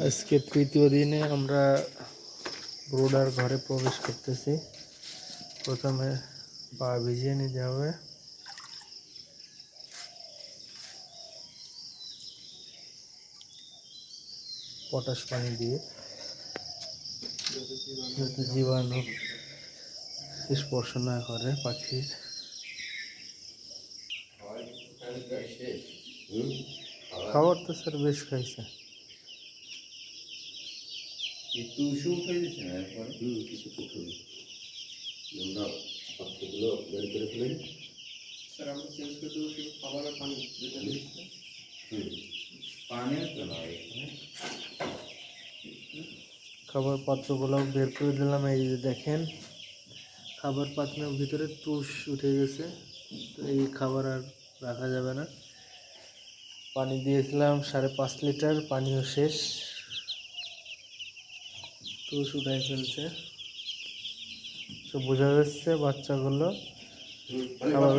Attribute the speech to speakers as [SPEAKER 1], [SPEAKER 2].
[SPEAKER 1] আজকে তৃতীয় দিনে আমরা ব্রোডার ঘরে প্রবেশ করতেছি। প্রথমে পা ভিজিয়ে নিতে হবে। পটাশ পানি দিয়ে, যাতে জীবাণু স্পর্শ না করে পাখির। খাবার তো স্যার বেশ খাইছে।
[SPEAKER 2] একটু উষুম হয়ে যাচ্ছে না একবারে কিছু কঠিন আমরা পাত্রগুলো বের করে ফেলে স্যার আমরা চেঞ্জ করে দেবো শুধু খাবার আর পানি যেটা দিচ্ছে পানিও তো না এখানে
[SPEAKER 1] খাবার পাত্রগুলো বের করে দিলাম। এই যে দেখেন, খাবার পাত্রের ভিতরে তুষ উঠে গেছে, তো এই খাবার আর রাখা যাবে না। পানি দিয়েছিলাম 5.5 লিটার, পানিও শেষ, তুষ উঠাই ফেলছে। তো বোঝা যাচ্ছে বাচ্চাগুলো খাবার